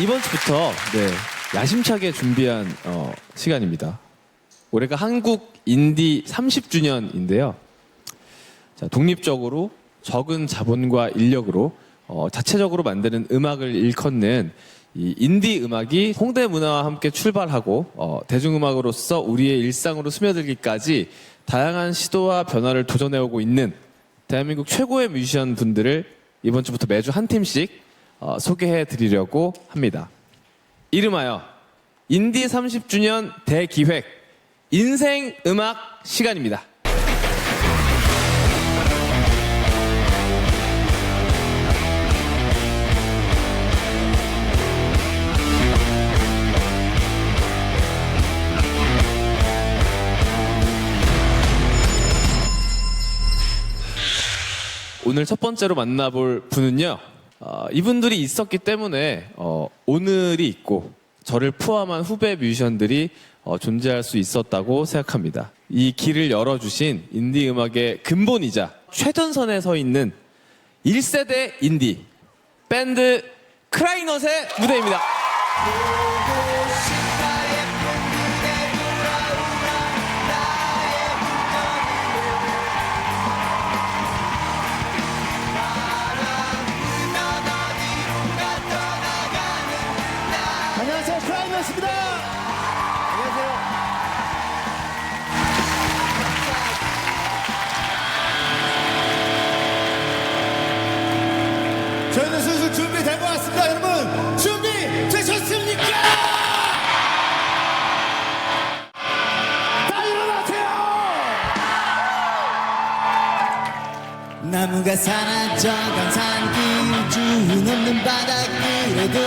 이번 주부터 야심차게 준비한 시간입니다. 올해가 한국 인디 30주년인데요. 자, 독립적으로 적은 자본과 인력으로 자체적으로 만드는 음악을 일컫는 이 인디 음악이 홍대 문화와 함께 출발하고 대중음악으로서 우리의 일상으로 스며들기까지 다양한 시도와 변화를 도전해오고 있는 대한민국 최고의 뮤지션 분들을 이번 주부터 매주 한 팀씩 소개해 드리려고 합니다. 이름하여 인디 30주년 대기획 인생 음악 시간입니다. 오늘 첫 번째로 만나볼 분은요. 이분들이 있었기 때문에 오늘이 있고 저를 포함한 후배 뮤지션들이 존재할 수 있었다고 생각합니다. 이 길을 열어주신 인디 음악의 근본이자 최전선에 서 있는 1세대 인디 밴드 크라이넛의 무대입니다. 안녕하세요, 크라이넛입니다. 안녕하세요. 저희는 슬슬 준비된 것 같습니다. 여러분, 준비되셨습니까? 다 일어나세요. 나무가 사라져 강산 길쭉 없는 바닷길에도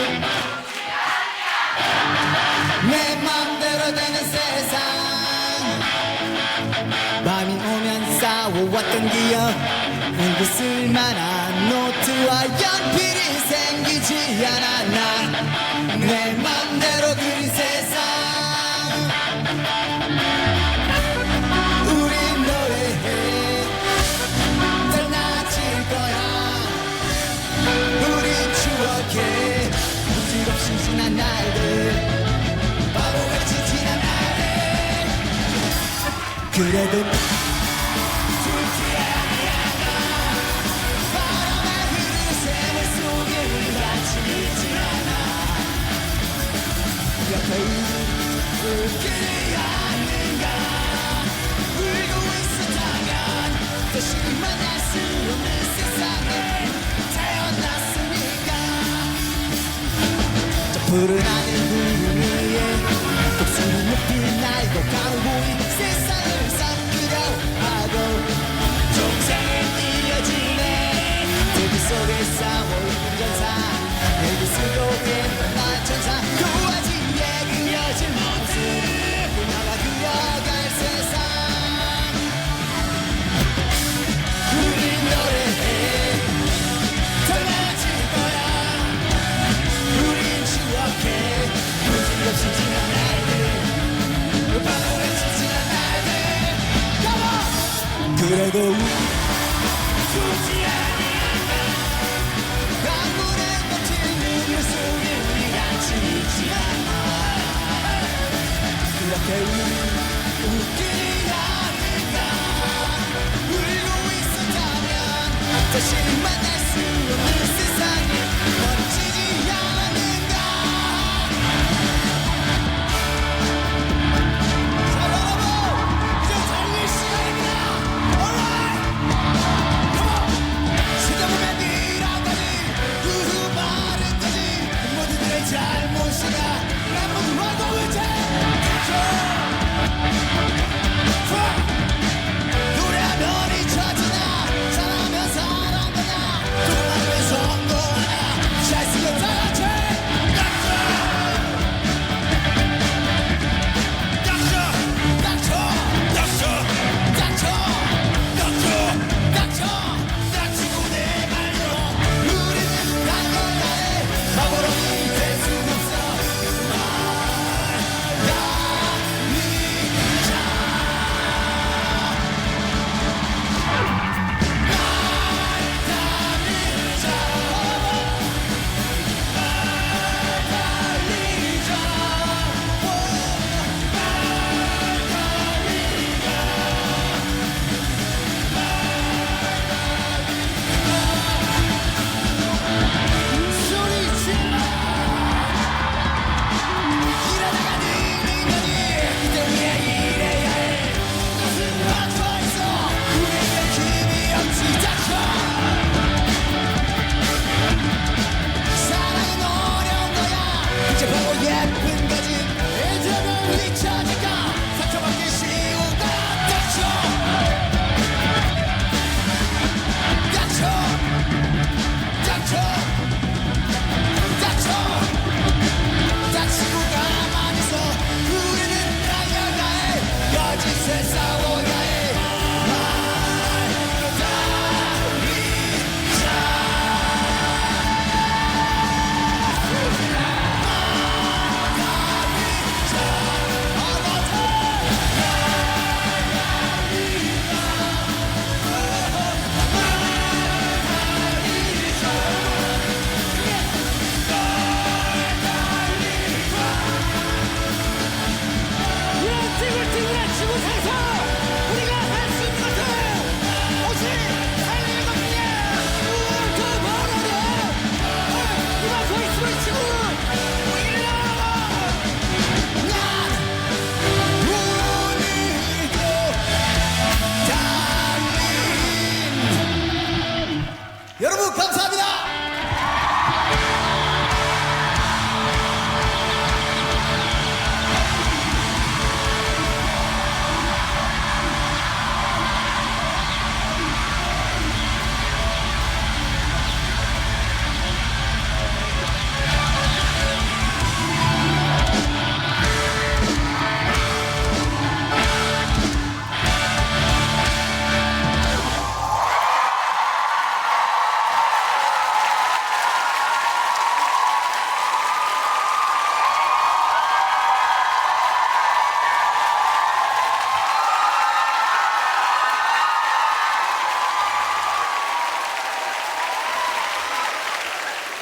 내 맘대로 되는 세상 밤이 오면 쌓아왔던 기억 그 쓸만한 노트와 연필이 생기지 않아 나 내 맘대로 그린 세상 우린 노래해 달라질 거야 우린 추억해 문제없이 지난 날들 바보같이 지난 날에 그래도 죽지 아니한다 바람에 흐르는 세월 속에 우리 다치지 않아 옆에 울지 않는가 울고 있었다면 다시 만날 수 없는 세상에 태어났으니까 저 푸른 하늘 구름 위에 독수리 높이 날고 가고 세상을 삼키려 하고 종생을 이어지네 대비 속에 싸워있는 전사 내비 속에 만난 천사 고아지에 그려진 모습 그녀가 그려갈 세상 우린 노래해 달라질 거야 우린 추억해 무지없이 지난 날들 바보같이 지난 날들 그래도 죽지 아니한다 강물에 묻힌 눈물 속에 우리가 지지 않아 그렇게 웃기지 않을까 울고 있었다면 다시 만날 수 없는 세상에 멈추지 않는가 자 여러분 이제 달릴 시간입니다 Alright Come on 시대 보면 니랑까지 그 말은까지 모두들의 잘못이야 난 모두 알고 있지 노래하면 잊혀지나 사랑하면 사랑하냐 도망하면 성공하냐 잘 쓰면 다 같이 닥치고 내 말로 우리는 난 건가에 바보로니 될 순 없어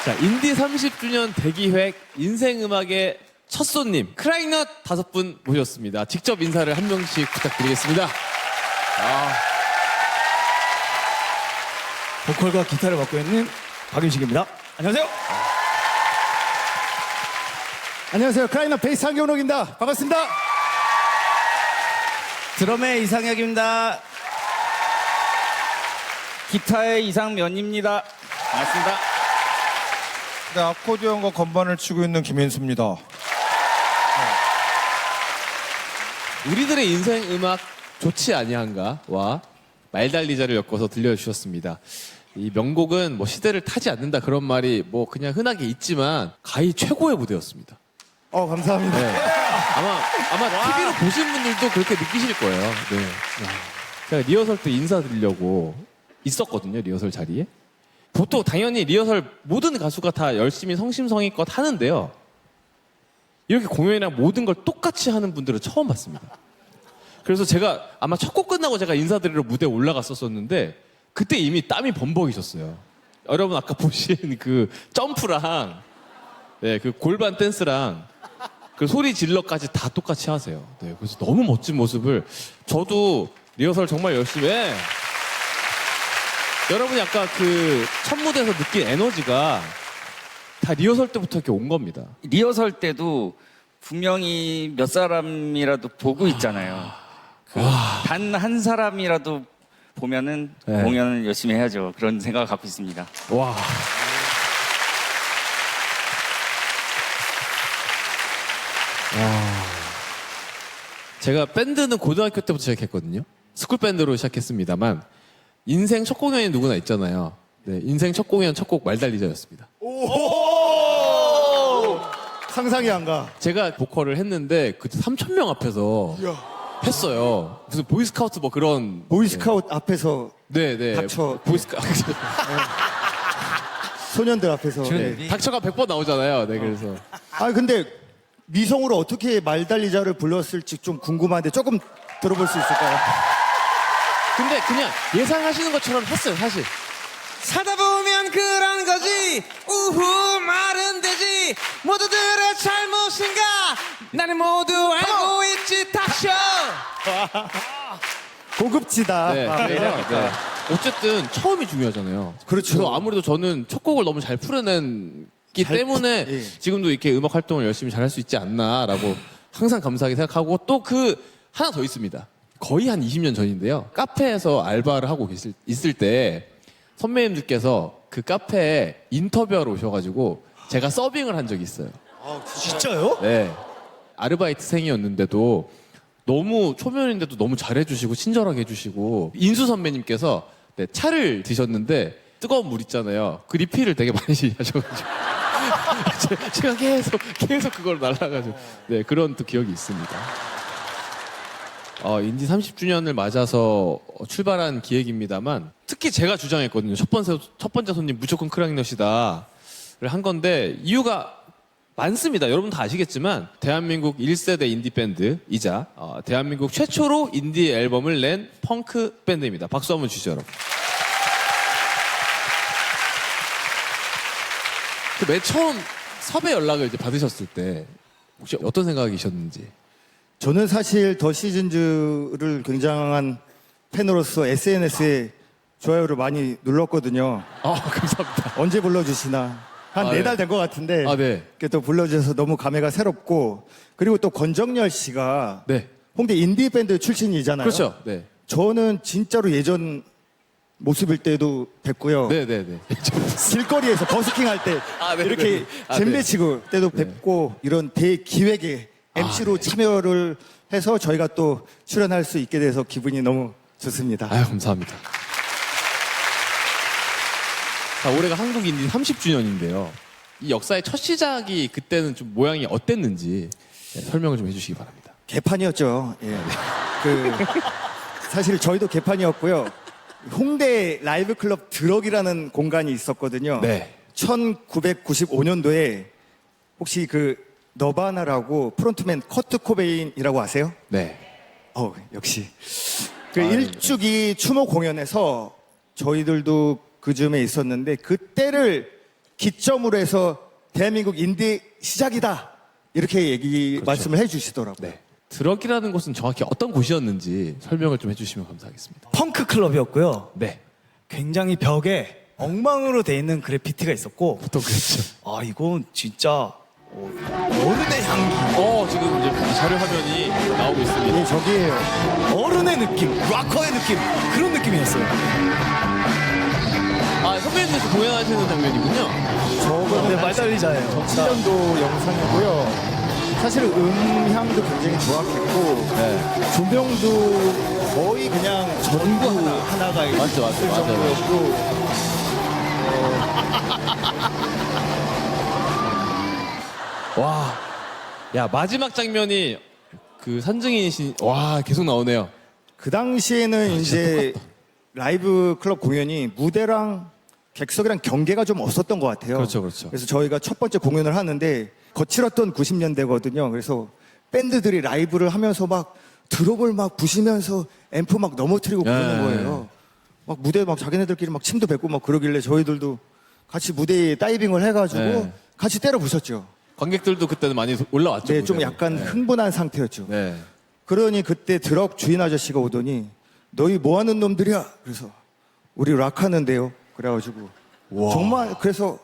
자, 인디 30주년 대기획 인생음악의 첫 손님 크라잉넛 5분 모셨습니다. 직접 인사를 한 명씩 부탁드리겠습니다. 보컬과 기타를 맡고 있는 박윤식입니다. 안녕하세요. 안녕하세요. 크라잉넛 베이스 한경록입니다. 반갑습니다. 드럼의 이상혁입니다. 기타의 이상면입니다. 반갑습니다. 네, 아코디언과 건반을 치고 있는 김인수입니다. 우리들의 인생음악 좋지 아니한가와 말달리자를 엮어서 들려주셨습니다. 이 명곡은 뭐 시대를 타지 않는다 그런 말이 뭐 그냥 흔하게 있지만 가히 최고의 무대였습니다. 감사합니다. 네. 아마 TV로 보신 분들도 그렇게 느끼실 거예요. 네. 제가 리허설 때 인사드리려고 있었거든요. 리허설 자리에. 보통 당연히 리허설 모든 가수가 다 열심히 성심성의껏 하는데요. 이렇게 공연이나 모든 걸 똑같이 하는 분들은 처음 봤습니다. 그래서 제가 아마 첫 곡 끝나고 제가 인사드리러 무대에 올라갔었는데 그때 이미 땀이 범벅이셨어요. 여러분 아까 보신 그 점프랑 네, 그 골반 댄스랑 그 소리 질러까지 다 똑같이 하세요. 네, 그래서 너무 멋진 모습을 저도 리허설 정말 열심히 해. 여러분이 아까 그 첫 무대에서 느낀 에너지가 다 리허설 때부터 이렇게 온 겁니다. 리허설 때도 분명히 몇 사람이라도 보고 있잖아요. 단 한 사람이라도 보면은 네. 공연을 열심히 해야죠. 그런 생각을 갖고 있습니다. 와. 제가 밴드는 고등학교 때부터 시작했거든요. 스쿨 밴드로 시작했습니다만 인생 첫 공연이 누구나 있잖아요. 네, 인생 첫 공연 첫 곡 말달리자였습니다. 상상이 안 가. 제가 보컬을 했는데 그때 3,000명 앞에서 했어요. 무슨 보이스카우트 뭐 그런 보이스카우트 앞에서 네네 닥쳐. 보이스카우트 소년들 앞에서. 네. 닥쳐가 100번 나오잖아요. 네 그래서 근데 미성으로 어떻게 말달리자를 불렀을지 좀 궁금한데 조금 들어볼 수 있을까요? 근데 그냥 예상하시는 것처럼 했어요 사실. 사다 보면 그런 거지 우후 말은 되지 모두들의 잘못인가 나는 모두 알고 있지 닥쳐 고급지다. 네, 그래서 네. 어쨌든 처음이 중요하잖아요. 그렇죠. 그래서 아무래도 저는 첫 곡을 너무 잘 풀어냈기 때문에 예. 지금도 이렇게 음악 활동을 열심히 잘할 수 있지 않나라고 항상 감사하게 생각하고 또 그 하나 더 있습니다. 거의 한 20년 전인데요. 카페에서 알바를 하고 있을 때 선배님들께서 그 카페에 인터뷰하러 오셔가지고 제가 서빙을 한 적이 있어요. 진짜요? 네. 아르바이트생이었는데도 너무 초면인데도 너무 잘해주시고 친절하게 해주시고 인수 선배님께서 네, 차를 드셨는데 뜨거운 물 있잖아요. 그 리필을 되게 많이 하셔가지고 제가 계속 그걸 날라가지고 네 그런 또 기억이 있습니다. 인디 30주년을 맞아서 출발한 기획입니다만 특히 제가 주장했거든요. 첫 번째 손님 무조건 크라잉넛이다를 한 건데 이유가 많습니다. 여러분 다 아시겠지만 대한민국 1세대 인디 밴드이자 대한민국 최초로 인디 앨범을 낸 펑크 밴드입니다. 박수 한번 주시죠, 여러분. 맨 처음 섭외 연락을 이제 받으셨을 때 혹시 어떤 생각이셨는지? 저는 사실 더 시즌즈를 굉장한 팬으로서 SNS에 좋아요를 많이 눌렀거든요. 감사합니다. 언제 불러주시나. 한 아, 4달 네. 된 것 같은데. 네. 이렇게 또 불러주셔서 너무 감회가 새롭고. 그리고 또 권정열 씨가 네. 홍대 인디밴드 출신이잖아요. 그렇죠. 네. 저는 진짜로 예전 모습일 때도 뵙고요. 네네네. 길거리에서 버스킹 할 때 네, 이렇게 네. 잼배 네. 치고 때도 뵙고 이런 대기획에 MC로 네. 참여를 해서 저희가 또 출연할 수 있게 돼서 기분이 너무 좋습니다. 아유, 감사합니다. 자, 올해가 한국 인디 30주년인데요. 이 역사의 첫 시작이 그때는 좀 모양이 어땠는지 설명을 좀 해주시기 바랍니다. 개판이었죠. 예. 사실 저희도 개판이었고요. 홍대 라이브 클럽 드럭이라는 공간이 있었거든요. 네. 1995년도에 혹시 그 너바나라고 프론트맨 커트 코베인이라고 아세요? 네. 역시. 그 일주기 추모 공연에서 저희들도 그 즈음에 있었는데 그때를 기점으로 해서 대한민국 인디 시작이다. 이렇게 말씀을 해주시더라고요. 네. 드럭이라는 곳은 정확히 어떤 곳이었는지 설명을 좀 해주시면 감사하겠습니다. 펑크 클럽이었고요. 네. 굉장히 벽에 엉망으로 돼 있는 그래피티가 있었고, 보통 그랬죠. 아 이건 진짜 어른의 향기, 지금 이제 자료 화면이 나오고 있습니다. 예, 저기에요. 어른의 느낌, 락커의 느낌, 그런 느낌이었어요. 아, 선배님께서 공연하시는 장면이군요. 저거는 네, 말달리자예요. 7년도 영상이고요. 사실 음향도 굉장히 좋았겠고 조명도 거의 그냥 전구 하나가 있을 맞죠. 정도였고 와, 야 마지막 장면이 그 산증인이신 와 계속 나오네요. 그 당시에는 이제 라이브 클럽 공연이 무대랑 객석이랑 경계가 좀 없었던 것 같아요. 그렇죠, 그렇죠. 그래서 저희가 첫 번째 공연을 하는데 거칠었던 90년대거든요. 그래서 밴드들이 라이브를 하면서 막 드롭을 막 부시면서 앰프 막 넘어뜨리고 그러는 네. 거예요. 막 무대 막 자기네들끼리 막 침도 뱉고 막 그러길래 저희들도 같이 무대에 다이빙을 해가지고 네. 같이 때려 부셨죠. 관객들도 그때는 많이 올라왔죠. 네, 좀 무대로. 약간 흥분한 상태였죠. 네. 그러니 그때 드럭 주인 아저씨가 오더니 너희 뭐 하는 놈들이야? 그래서 우리 락 하는데요. 그래가지고 우와. 정말 그래서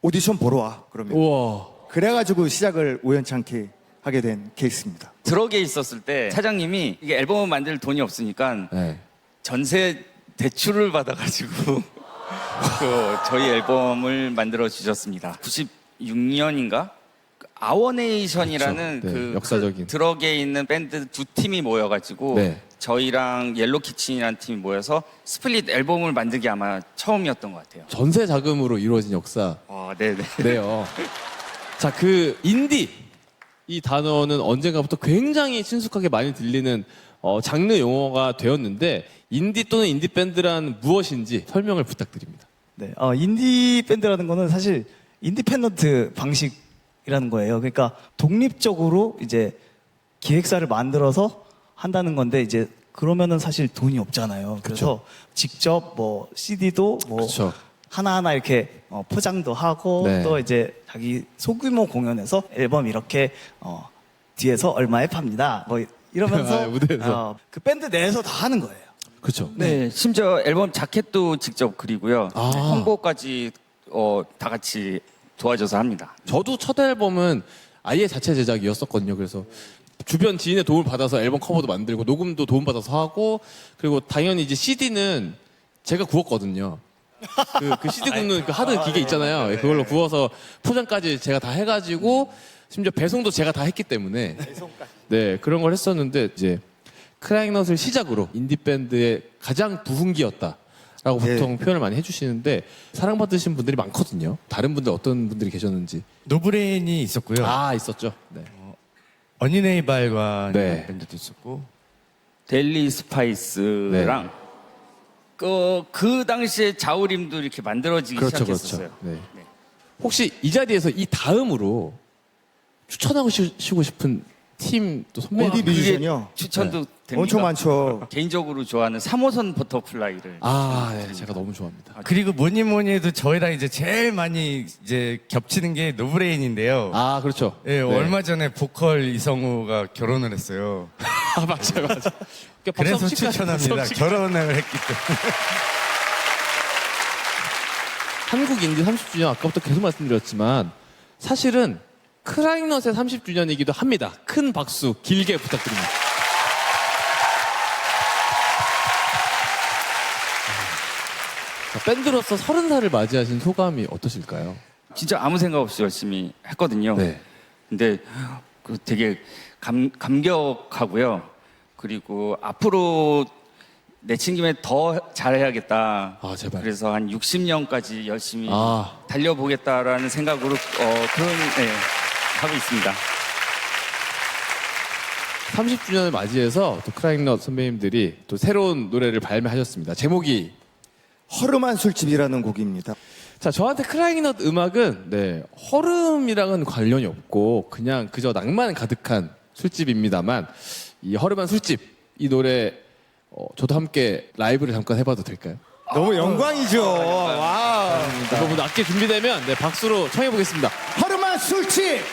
오디션 보러 와. 그러면 우와. 그래가지고 시작을 우연찮게 하게 된 케이스입니다. 드럭에 있었을 때 사장님이 이게 앨범을 만들 돈이 없으니까 네. 전세 대출을 받아가지고 저희 앨범을 만들어 주셨습니다. 96년인가? 아워네이션이라는 그렇죠. 네, 역사적인. 드럭에 있는 밴드 두 팀이 모여가지고 네. 저희랑 옐로키친이라는 팀이 모여서 스플릿 앨범을 만들기 아마 처음이었던 것 같아요. 전세 자금으로 이루어진 역사. 네네. 네요. 자, 그 인디 이 단어는 언젠가부터 굉장히 친숙하게 많이 들리는 장르 용어가 되었는데 인디 또는 인디 밴드란 무엇인지 설명을 부탁드립니다. 네, 인디 밴드라는 거는 사실 인디펜던트 방식이라는 거예요. 그러니까 독립적으로 이제 기획사를 만들어서 한다는 건데 이제 그러면은 사실 돈이 없잖아요. 그래서 직접 뭐 CD도 뭐 그렇죠. 하나하나 이렇게 포장도 하고 네. 또 이제 자기 소규모 공연에서 앨범 이렇게 뒤에서 얼마에 팝니다. 뭐 이러면서 아, 무대에서. 그 밴드 내에서 다 하는 거예요. 그렇죠. 네, 심지어 앨범 자켓도 직접 그리고요. 아. 홍보까지 다 같이 도와줘서 합니다. 저도 첫 앨범은 아예 자체 제작이었었거든요. 그래서 주변 지인의 도움을 받아서 앨범 커버도 만들고 녹음도 도움 받아서 하고 그리고 당연히 이제 CD는 제가 구웠거든요. 그 CD 굽는 그 하드 기계 있잖아요. 그걸로 구워서 포장까지 제가 다 해가지고 심지어 배송도 제가 다 했기 때문에 네 그런 걸 했었는데 이제 크라잉넛을 시작으로 인디 밴드의 가장 부흥기였다라고 네. 보통 표현을 많이 해주시는데 사랑받으신 분들이 많거든요. 다른 분들 어떤 분들이 계셨는지. 노브레인이 있었고요. 있었죠. 네. 어니네이발과 네. 밴드도 있었고. 델리 스파이스랑 그 당시에 자우림도 이렇게 만들어지기 그렇죠, 시작했었어요. 그렇죠. 네. 혹시 이 자리에서 이 다음으로 추천하고 싶고 싶은 팀 또 선배님. 인디 뮤지션이요? 추천도 됩니까? 엄청 많죠. 개인적으로 좋아하는 3호선 버터플라이를 네, 제가 너무 좋아합니다. 그리고 뭐니 뭐니 해도 저희랑 이제 제일 많이 이제 겹치는 게 노브레인인데요. 그렇죠. 예, 네. 얼마 전에 보컬 이성우가 결혼을 했어요. 맞아요. 그래서 추천합니다. 결혼을 했기 때문에. 한국 인디 30주년 아까부터 계속 말씀드렸지만 사실은 크라잉넛의 30주년이기도 합니다. 큰 박수 길게 부탁드립니다. 자, 밴드로서 30살을 맞이하신 소감이 어떠실까요? 진짜 아무 생각 없이 열심히 했거든요. 네. 근데 되게 감격하고요. 그리고 앞으로 내친 김에 더 잘해야겠다. 제발. 그래서 한 60년까지 열심히 아. 달려보겠다라는 생각으로 하고 있습니다. 30주년을 맞이해서 또 크라잉넛 선배님들이 또 새로운 노래를 발매하셨습니다. 제목이 허름한 술집이라는 곡입니다. 자, 저한테 크라잉넛 음악은 허름이랑은 관련이 없고 그냥 그저 낭만 가득한 술집입니다만 이 허름한 술집 이 노래 저도 함께 라이브를 잠깐 해봐도 될까요? 너무 영광이죠. 와. 여러분 악기 준비되면 네, 박수로 청해 보겠습니다. 허름한 술집.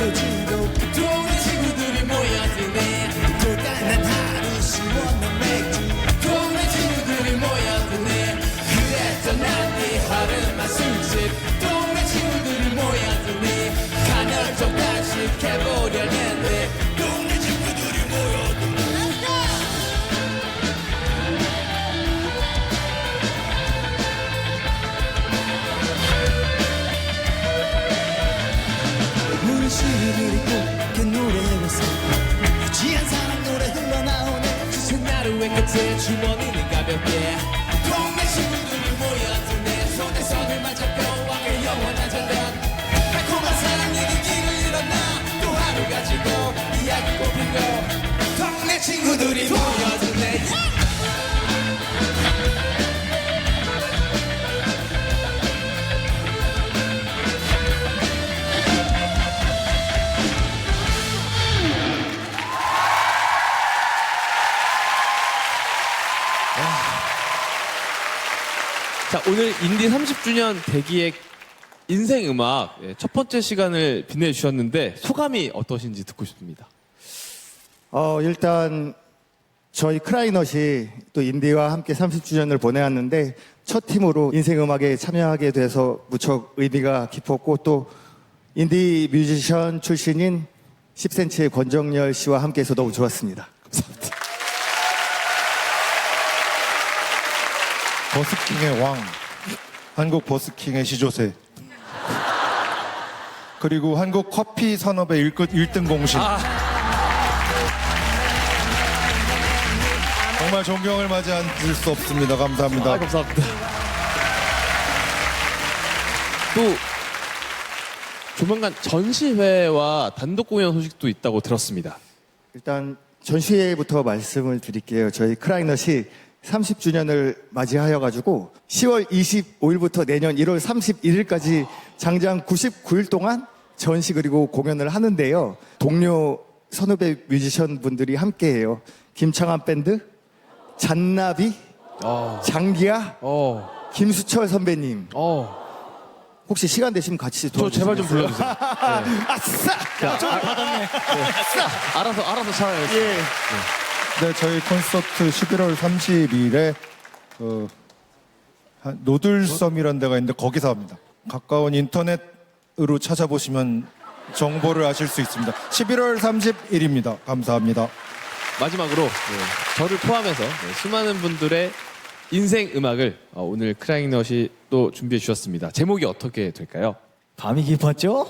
동네 친구들이 모여드네 또 다른 하루 시원한 맥주 동네 친구들이 모여드네 그랬던 난네 허름한 술집 동네 친구들이 모여드네 간헐적 단식해보려는데 동네 친구들이 모여드네 문신을 입고 그 노래에서 유치한 사랑 노래 흘러나오네 지친 하루의 끝에 주머니는 가볍게 동네 친구들이 모여드네 손에 손을 맞잡고 왕의 영원한 절벽 달콤한 사랑 얘기를 잃었나 또 하루 가지고 이야기 꽃피고 동네 친구들이 모여드네 자, 오늘 인디 30주년 대기획 인생 음악 첫 번째 시간을 빛내주셨는데 소감이 어떠신지 듣고 싶습니다. 일단 저희 크라이넛이 또 인디와 함께 30주년을 보내왔는데 첫 팀으로 인생 음악에 참여하게 돼서 무척 의미가 깊었고 또 인디 뮤지션 출신인 10cm의 권정열 씨와 함께해서 너무 좋았습니다. 감사합니다. 버스킹의 왕, 한국 버스킹의 시조새, 그리고 한국 커피 산업의 1등 공신. 정말 존경을 마지 않을 수 없습니다. 감사합니다. 감사합니다. 또 조만간 전시회와 단독 공연 소식도 있다고 들었습니다. 일단 전시회부터 말씀을 드릴게요. 저희 크라이넛이 30주년을 맞이하여 가지고 10월 25일부터 내년 1월 31일까지 장장 99일 동안 전시 그리고 공연을 하는데요. 동료 선후배 뮤지션 분들이 함께해요. 김창완 밴드, 잔나비, 장기야, 김수철 선배님. 혹시 시간 되시면 같이 저 제발 좀 도와주시겠어요? 불러주세요. 아싸! 알아서 찾아요. 예. 네, 저희 콘서트 11월 30일에 노들섬이라는 데가 있는데 거기서 합니다. 가까운 인터넷으로 찾아보시면 정보를 아실 수 있습니다. 11월 30일입니다. 감사합니다. 마지막으로 저를 포함해서 수많은 분들의 인생 음악을 오늘 크라이넛이 또 준비해 주셨습니다. 제목이 어떻게 될까요? 밤이 깊었죠?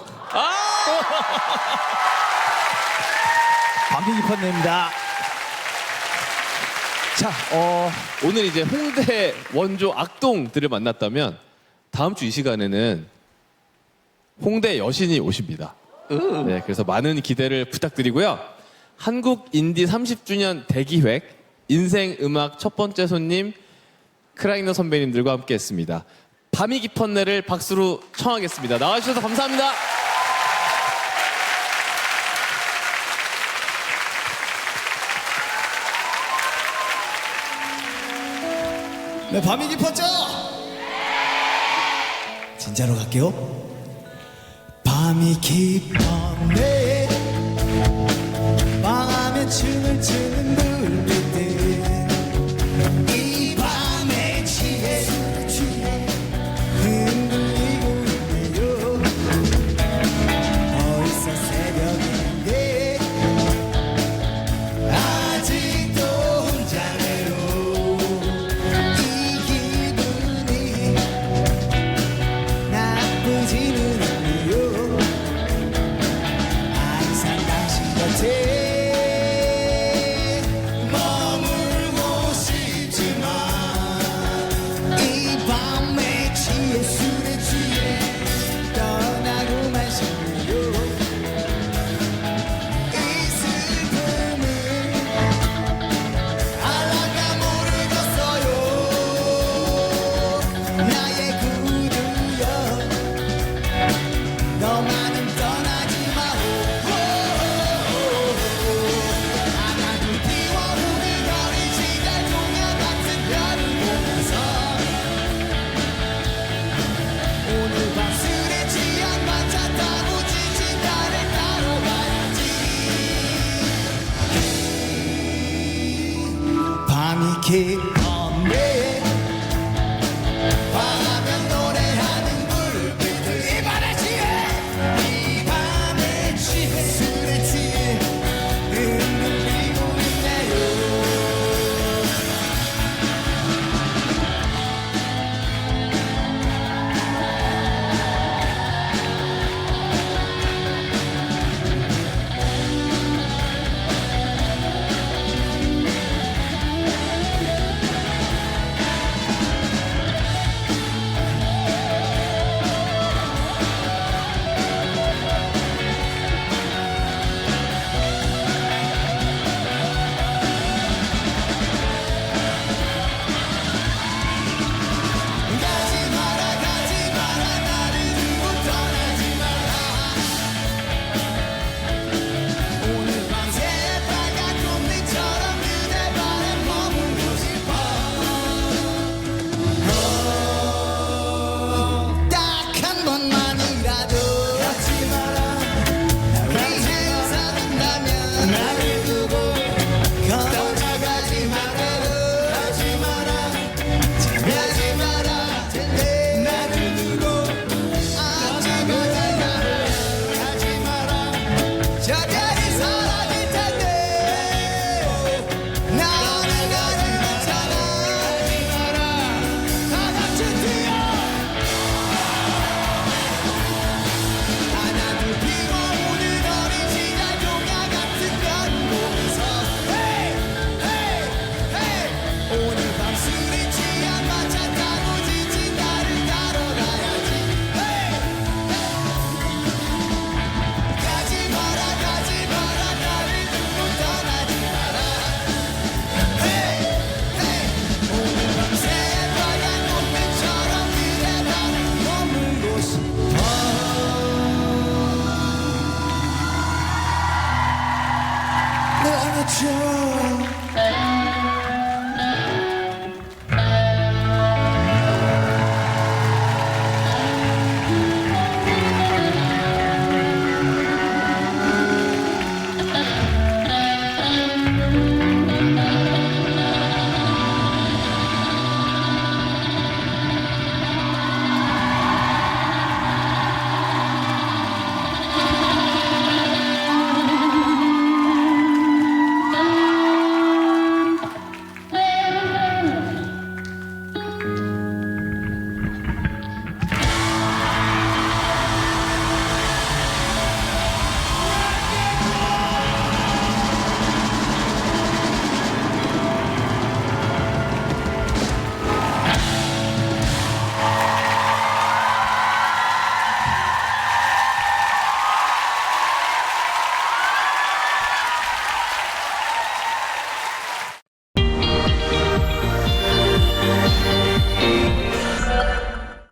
밤이 깊었네입니다. 자, 오늘 이제 홍대 원조 악동들을 만났다면 다음 주 이 시간에는 홍대 여신이 오십니다. 네, 그래서 많은 기대를 부탁드리고요. 한국 인디 30주년 대기획 인생 음악 첫 번째 손님 크라이너 선배님들과 함께했습니다. 밤이 깊었네를 박수로 청하겠습니다. 나와주셔서 감사합니다. 네, 밤이 깊었죠? 진짜로 갈게요. 밤이 깊었네. 망하면 춤을 추는 눈빛